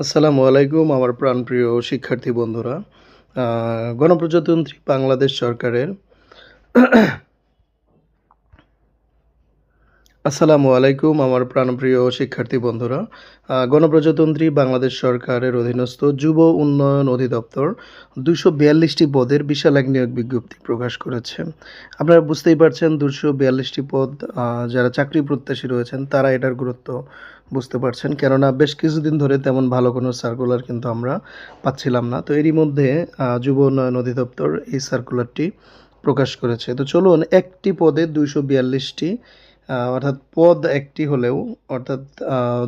আসসালামু আলাইকুম আমার প্রাণপ্রিয় শিক্ষার্থী বন্ধুরা। গণপ্রজাতন্ত্রী বাংলাদেশ সরকারের আসসালামু আলাইকুম আমার প্রাণপ্রিয় শিক্ষার্থী বন্ধুরা। গণপ্রজাতন্ত্রী বাংলাদেশ সরকারের অধীনস্থ যুব উন্নয়ন অধিদপ্তর ২৪২টি পদের বিশাল এক নিয়োগ বিজ্ঞপ্তি প্রকাশ করেছে। আপনারা বুঝতেই পারছেন ২৪২টি পদ, যারা চাকরি প্রত্যাশী রয়েছেন তারা এটার গুরুত্ব বুঝতে পারছেন। কেননা বেশ কিছুদিন ধরে তেমন ভালো কোনো সার্কুলার কিন্তু আমরা পাচ্ছিলাম না। তো এরই মধ্যে যুব উন্নয়ন অধিদপ্তর এই সার্কুলারটি প্রকাশ করেছে। তো চলুন একটি পদে ২৪২টি, অর্থাৎ পদ একটি হলেও অর্থাৎ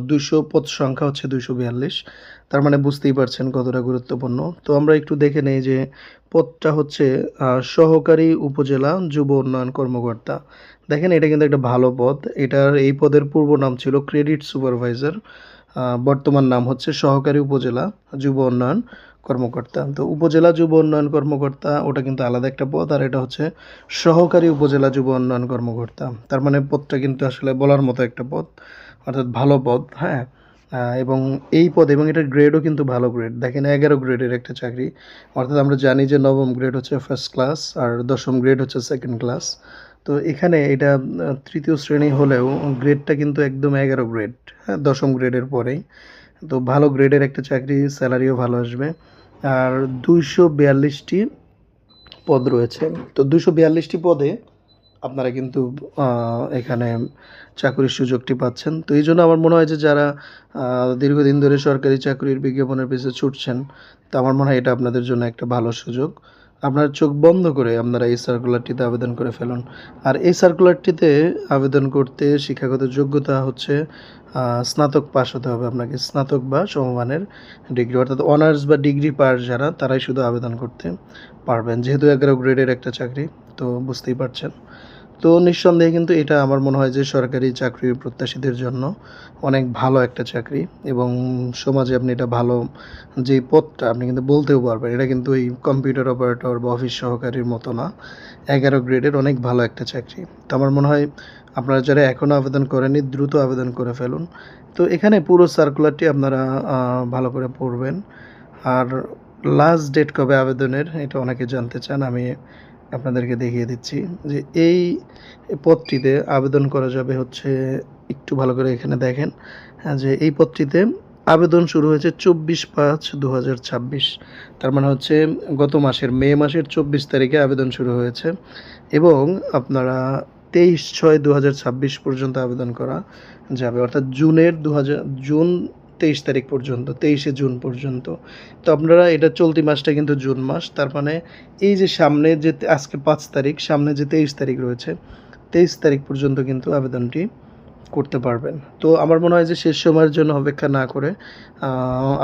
২০০ পদ সংখ্যা হচ্ছে ২৪২। তার মানে বুঝতেই পারছেন কতটা গুরুত্বপূর্ণ। তো আমরা একটু দেখে নেই যে পদটা হচ্ছে সহকারী উপজেলা যুব উন্নয়ন কর্মকর্তা। দেখেন এটা কিন্তু একটা ভালো পদ। এই পদের পূর্ব নাম ছিল ক্রেডিট সুপারভাইজার। বর্তমান নাম হচ্ছে সহকারী উপজেলা যুব উন্নয়ন কর্মকর্তা। তো উপজেলা যুব উন্নয়ন কর্মকর্তা ওটা কিন্তু আলাদা একটা পদ, আর এটা হচ্ছে সহকারী উপজেলা যুব উন্নয়ন কর্মকর্তা। তার মানে পদটা কিন্তু আসলে বলার মতো একটা পদ, অর্থাৎ ভালো পদ, হ্যাঁ। এবং এই পদ এবং এটার গ্রেডও কিন্তু ভালো গ্রেড। দেখেন 11 গ্রেডের একটা চাকরি, অর্থাৎ আমরা জানি যে নবম গ্রেড হচ্ছে ফার্স্ট ক্লাস আর দশম গ্রেড হচ্ছে সেকেন্ড ক্লাস। তো এখানে এটা তৃতীয় শ্রেণী হলেও গ্রেডটা কিন্তু একদম 11 গ্রেড, হ্যাঁ, দশম গ্রেডের পরেই। তো ভালো গ্রেডের একটা চাকরি, স্যালারিও ভালো আসবে। আর 242টি পদ রয়েছে। তো 242টি পদে আপনারা কিন্তু এখানে চাকরির সুযোগটি পাচ্ছেন। তো এই জন্য আমার মনে হয় যে যারা দীর্ঘদিন ধরে সরকারি চাকরির বিজ্ঞাপনের পিছনে ছুটছেন, তো আমার মনে হয় এটা আপনাদের জন্য একটা ভালো সুযোগ। আপনার চোখ বন্ধ করে আপনারা এই সার্কুলারটিতে আবেদন করে ফেলুন। আর এই সার্কুলারটিতে আবেদন করতে শিক্ষাগত যোগ্যতা হচ্ছে স্নাতক পাস হতে হবে আপনাকে। স্নাতক বা সমমানের ডিগ্রি, অর্থাৎ অনার্স বা ডিগ্রি পাস যারা তারাই শুধু আবেদন করতে পারবেন। যেহেতু 11 গ্রেডের একটা চাকরি, তো বুঝতেই পারছেন। তো নিঃসন্দেহে কিন্তু এটা আমার মনে হয় যে সরকারি চাকরি প্রত্যাশীদের জন্য অনেক ভালো একটা চাকরি, এবং সমাজে আপনি এটা ভালো যেই পদটা আপনি কিন্তু বলতেও পারবেন এটা কিন্তু এই কম্পিউটার অপারেটর বা অফিস সহকারীর মতো না। 11 গ্রেডের অনেক ভালো একটা চাকরি। তো আমার মনে হয় আপনারা যারা এখনও আবেদন করেননি দ্রুত আবেদন করে ফেলুন। তো এখানে পুরো সার্কুলারটি আপনারা ভালো করে পড়বেন। আর লাস্ট ডেট কবে আবেদনের এটা অনেকে জানতে চান। আমি আপনাদেরকে দেখিয়ে দিচ্ছি যে এই পদটিতে আবেদন করা যাবে হচ্ছে, একটু ভালো করে এখানে দেখেন, হ্যাঁ, যে এই পদটিতে আবেদন শুরু হয়েছে 24/5/2026। তার মানে হচ্ছে গত মাসের মে মাসের 24 তারিখে আবেদন শুরু হয়েছে, এবং আপনারা 23/6/2026 পর্যন্ত আবেদন করা যাবে, অর্থাৎ জুন 23 তারিখ পর্যন্ত, 23শে জুন পর্যন্ত। তো আপনারা এটা চলতি মাসটা কিন্তু জুন মাস, তার মানে এই যে সামনে যে আজকে 5 তারিখ, সামনে যে 23 তারিখ রয়েছে 23 তারিখ পর্যন্ত কিন্তু আবেদনটি করতে পারবেন। তো আমার মনে হয় যে শেষ সময়ের জন্য অপেক্ষা না করে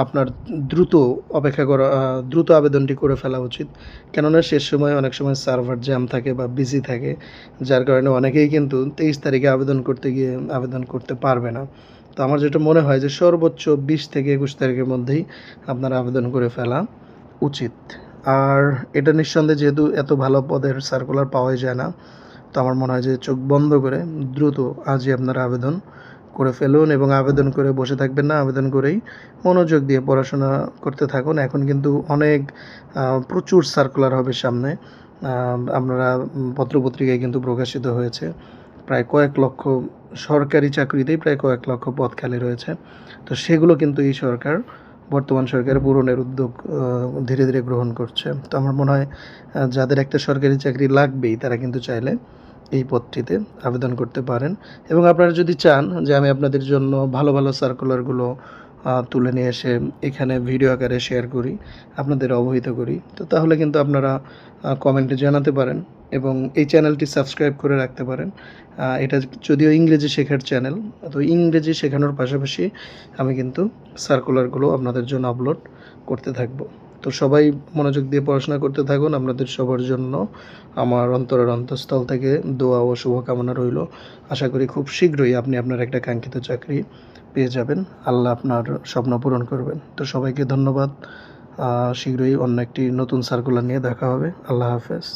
আপনার দ্রুত দ্রুত আবেদনটি করে ফেলা উচিত। কেননা শেষ সময়ে অনেক সময় সার্ভার জ্যাম থাকে বা বিজি থাকে, যার কারণে অনেকেই কিন্তু 23 তারিখে আবেদন করতে গিয়ে আবেদন করতে পারবে না। তো আমার যেটা মনে হয় যে সর্বোচ্চ 20 থেকে 21 তারিখের মধ্যেই আপনারা আবেদন করে ফেলা উচিত। আর এটা নিঃসন্দেহে যেহেতু এত ভালো পদের সার্কুলার পাওয়াই যায় না, তো আমার মনে হয় যে চোখ বন্ধ করে দ্রুত আজই আপনারা আবেদন করে ফেলুন, এবং আবেদন করে বসে থাকবেন না, আবেদন করেই মনোযোগ দিয়ে পড়াশোনা করতে থাকুন। এখন কিন্তু অনেক প্রচুর সার্কুলার হবে সামনে। আপনারা পত্রপত্রিকায় কিন্তু প্রকাশিত হয়েছে প্রায় কয়েক লক্ষ সরকারি চাকরিতেই প্রায় কয়েক লক্ষ পদ খালি রয়েছে। তো সেগুলো কিন্তু এই বর্তমান সরকার পূরণের উদ্যোগ ধীরে ধীরে গ্রহণ করছে। তো আমার মনে হয় যাদের একটা সরকারি চাকরি লাগবেই তারা কিন্তু চাইলে এই পদটিতে আবেদন করতে পারেন। এবং আপনারা যদি চান যে আমি আপনাদের জন্য ভালো ভালো সার্কুলারগুলো তুলে নিয়ে এসে এখানে ভিডিও আকারে শেয়ার করি, আপনাদের অবহিত করি, তো তাহলে কিন্তু আপনারা কমেন্টে জানাতে পারেন, এবং এই চ্যানেলটি সাবস্ক্রাইব করে রাখতে পারেন। এটা যদিও ইংরেজি শেখার চ্যানেল, তো ইংরেজি শেখানোর পাশাপাশি আমি কিন্তু সার্কুলারগুলো আপনাদের জন্য আপলোড করতে থাকব। তো সবাই মনোযোগ দিয়ে পড়াশোনা করতে থাকুন। আপনাদের সবার জন্য আমার অন্তরের অন্তঃস্থল থেকে দোয়া ও শুভকামনা রইল। আশা করি খুব শীঘ্রই আপনি আপনার একটা কাঙ্ক্ষিত চাকরি পেয়ে যাবেন। আল্লাহ আপনার স্বপ্ন পূরণ করবেন। তো সবাইকে ধন্যবাদ। শীঘ্রই অন্য একটি নতুন সার্কুলার নিয়ে দেখা হবে। আল্লাহ হাফেজ।